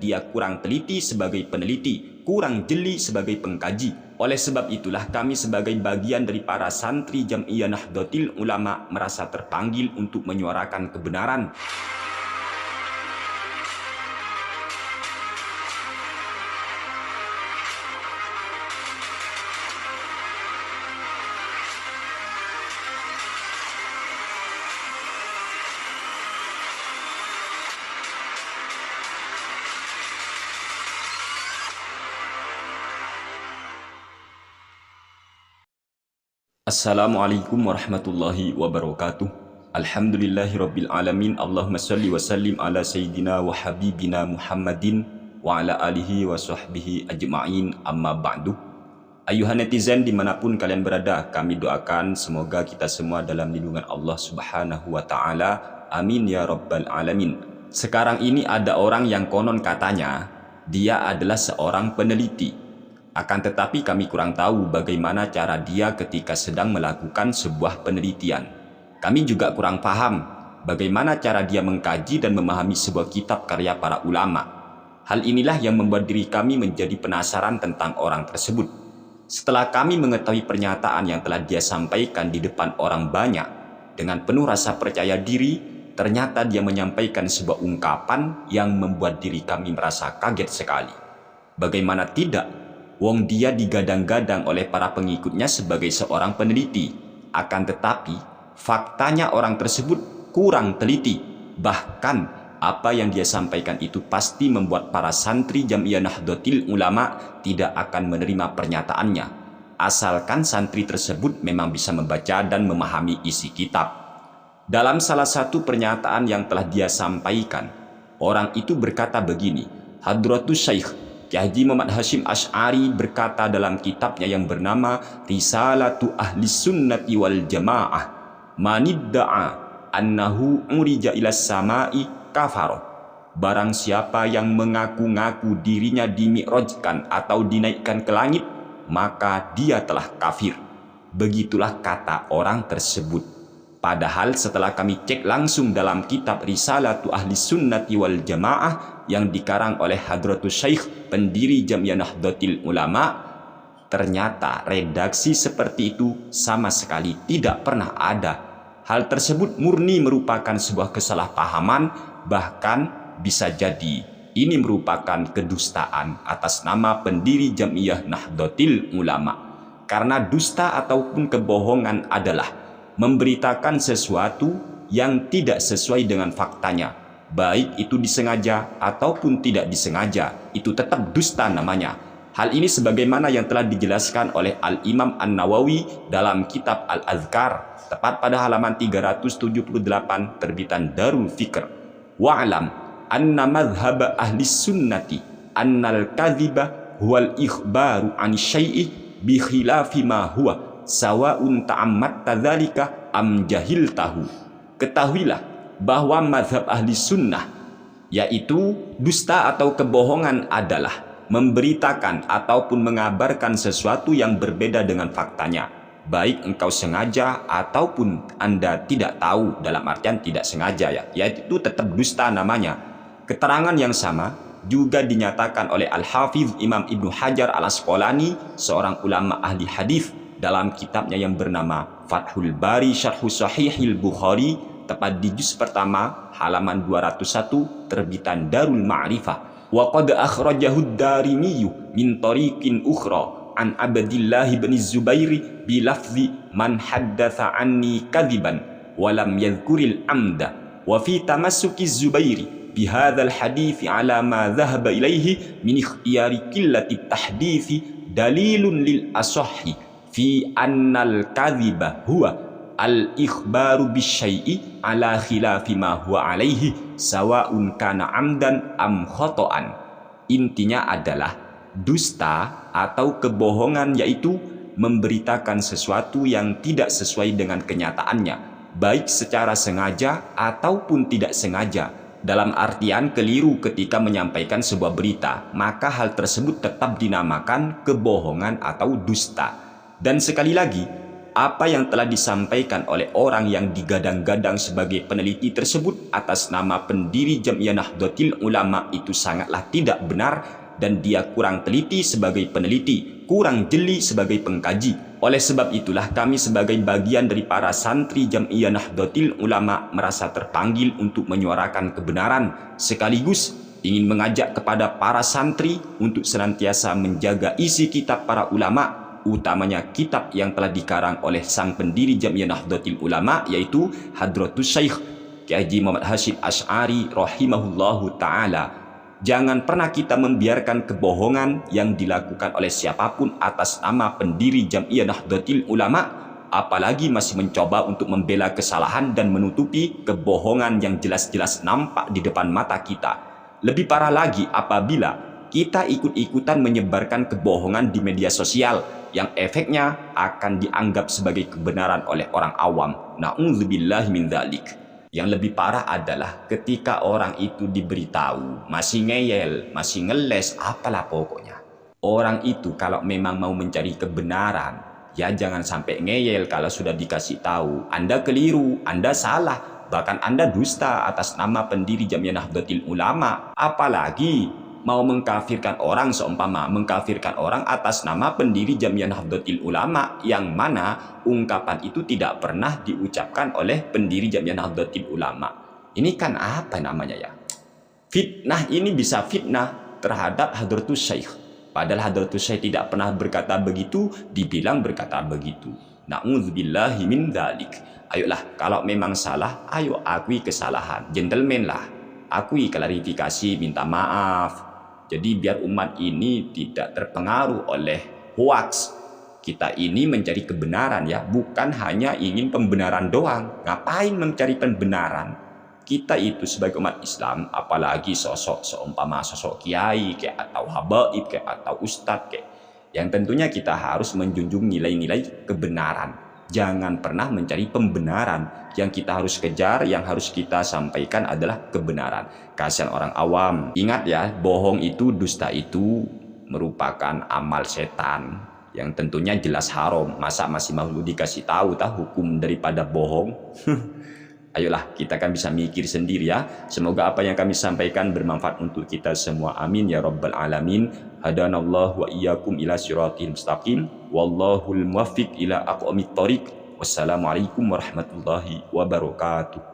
dia kurang teliti sebagai peneliti, kurang jeli sebagai pengkaji. Oleh sebab itulah kami sebagai bagian dari para santri Jam'iyah Nahdlatul Ulama merasa terpanggil untuk menyuarakan kebenaran. Assalamualaikum warahmatullahi wabarakatuh. Alhamdulillahirabbil alamin. Allahumma shalli wa sallim ala sayyidina wa habibina Muhammadin wa ala alihi wa sahbihi ajma'in, amma ba'du. Ayuhan netizen dimanapun kalian berada, kami doakan semoga kita semua dalam lindungan Allah subhanahu wa ta'ala. Amin ya rabbal alamin. Sekarang ini ada orang yang konon katanya dia adalah seorang peneliti. Akan tetapi kami kurang tahu bagaimana cara dia ketika sedang melakukan sebuah penelitian. Kami juga kurang paham bagaimana cara dia mengkaji dan memahami sebuah kitab karya para ulama. Hal inilah yang membuat diri kami menjadi penasaran tentang orang tersebut. Setelah kami mengetahui pernyataan yang telah dia sampaikan di depan orang banyak, dengan penuh rasa percaya diri, ternyata dia menyampaikan sebuah ungkapan yang membuat diri kami merasa kaget sekali. Bagaimana tidak? Wong dia digadang-gadang oleh para pengikutnya sebagai seorang peneliti. Akan tetapi, faktanya orang tersebut kurang teliti. Bahkan, apa yang dia sampaikan itu pasti membuat para santri Jam'iyah Nahdlatul Ulama tidak akan menerima pernyataannya. Asalkan santri tersebut memang bisa membaca dan memahami isi kitab. Dalam salah satu pernyataan yang telah dia sampaikan, orang itu berkata begini, Hadratus Syekh Haji Muhammad Hashim Asy'ari berkata dalam kitabnya yang bernama Risalatu Ahli Sunnati wal Jamaah, manidda'a annahu urija ilas sama'i kafaro. Barang siapa yang mengaku-ngaku dirinya dimi'rajkan atau dinaikkan ke langit, maka dia telah kafir. Begitulah kata orang tersebut. Padahal setelah kami cek langsung dalam kitab Risalatu Ahli Sunnati wal Jamaah yang dikarang oleh Hadratus Syekh pendiri Jam'iyah Nahdlatul Ulama, ternyata redaksi seperti itu sama sekali tidak pernah ada. Hal tersebut murni merupakan sebuah kesalahpahaman, bahkan bisa jadi ini merupakan kedustaan atas nama pendiri Jam'iyah Nahdlatul Ulama. Karena dusta ataupun kebohongan adalah memberitakan sesuatu yang tidak sesuai dengan faktanya, baik itu disengaja ataupun tidak disengaja, itu tetap dusta namanya. Hal ini sebagaimana yang telah dijelaskan oleh Al-Imam An-Nawawi dalam kitab Al-Azkar, tepat pada halaman 378 terbitan Darul Fikr. Wa'alam anna madhhab ahli sunnati annal kadhiba huwal ikhbaru an syai'i bi khilafi ma huwa sawa'un ta'ammatta dzalika am jahiltahu. Ketahuilah bahwa mazhab ahli sunnah, yaitu dusta atau kebohongan, adalah memberitakan ataupun mengabarkan sesuatu yang berbeda dengan faktanya, baik engkau sengaja ataupun Anda tidak tahu, dalam artian tidak sengaja ya, yaitu tetap dusta namanya. Keterangan yang sama juga dinyatakan oleh Al-Hafiz Imam Ibnu Hajar Al-Asqalani, seorang ulama ahli hadis, dalam kitabnya yang bernama Fathul Bari Syarhu Sahihil Bukhari, tepat di juz pertama halaman 201 terbitan Darul Ma'rifah. Wa qad akhrajahu ad-Darimi min tariqin ukhra an Abdillah bin Zubair bi lafzi man haddatsa anni kadiban wa lam yadhkuril amda wa fi tamassuki Zubair bi hadzal hadits ala ma dhahaba ilaihi min ikhtiyari qillati tahdits dalilun lil asahhi fi annal kadhiba huwa al-ikhbaru bisyai'i ala khilafi ma huwa alaihi sawa'un kana amdan am khoto'an. Intinya adalah dusta atau kebohongan yaitu memberitakan sesuatu yang tidak sesuai dengan kenyataannya, baik secara sengaja ataupun tidak sengaja. Dalam artian keliru ketika menyampaikan sebuah berita, maka hal tersebut tetap dinamakan kebohongan atau dusta. Dan sekali lagi, apa yang telah disampaikan oleh orang yang digadang-gadang sebagai peneliti tersebut atas nama pendiri Jam'iyah Nahdlatul Ulama itu sangatlah tidak benar, dan dia kurang teliti sebagai peneliti, kurang jeli sebagai pengkaji. Oleh sebab itulah kami sebagai bagian dari para santri Jam'iyah Nahdlatul Ulama merasa terpanggil untuk menyuarakan kebenaran, sekaligus ingin mengajak kepada para santri untuk senantiasa menjaga isi kitab para ulama, utamanya kitab yang telah dikarang oleh sang pendiri Jam'iyah Nahdlatul Ulama, yaitu Hadratus Syekh Kiai Haji Muhammad Hasyim Asy'ari rahimahullahu ta'ala. Jangan pernah kita membiarkan kebohongan yang dilakukan oleh siapapun atas nama pendiri Jam'iyah Nahdlatul Ulama, apalagi masih mencoba untuk membela kesalahan dan menutupi kebohongan yang jelas-jelas nampak di depan mata kita. Lebih parah lagi apabila kita ikut-ikutan menyebarkan kebohongan di media sosial yang efeknya akan dianggap sebagai kebenaran oleh orang awam. Na'udzubillahi min dzalik. Yang lebih parah adalah ketika orang itu diberitahu, masih ngeyel, masih ngeles, apalah pokoknya. Orang itu kalau memang mau mencari kebenaran, ya jangan sampai ngeyel kalau sudah dikasih tahu. Anda keliru, Anda salah, bahkan Anda dusta atas nama pendiri Jam'iyah Nahdlatul Ulama. Apalagi mau mengkafirkan orang, seumpama mengkafirkan orang atas nama pendiri Jam'iyah Nahdlatul Ulama, yang mana ungkapan itu tidak pernah diucapkan oleh pendiri Jam'iyah Nahdlatul Ulama. Ini kan apa namanya ya? Fitnah. Ini bisa fitnah terhadap Hadratus Syekh. Padahal Hadratus Syekh tidak pernah berkata begitu, dibilang berkata begitu. Na'udzubillahi min dzalik. Ayolah, kalau memang salah, ayo akui kesalahan. Gentleman lah. Akui, klarifikasi, minta maaf. Jadi biar umat ini tidak terpengaruh oleh hoax. Kita ini mencari kebenaran ya, bukan hanya ingin pembenaran doang. Ngapain mencari pembenaran? Kita itu sebagai umat Islam, apalagi sosok seumpama sosok kiai kayak atau habaib kayak atau ustadz kayak, yang tentunya kita harus menjunjung nilai-nilai kebenaran. Jangan pernah mencari pembenaran. Yang kita harus kejar, yang harus kita sampaikan adalah kebenaran. Kasihan orang awam. Ingat ya, bohong itu, dusta itu merupakan amal setan yang tentunya jelas haram. Masa masih mau dikasih tahu hukum daripada bohong? Ayolah, kita kan bisa mikir sendiri ya. Semoga apa yang kami sampaikan bermanfaat untuk kita semua. Amin ya rabbal alamin. Hadanallahu wa iyyakum ila siratil mustaqim. Wallahul muwaffiq ila aqwamit thoriq. Wassalamualaikum warahmatullahi wabarakatuh.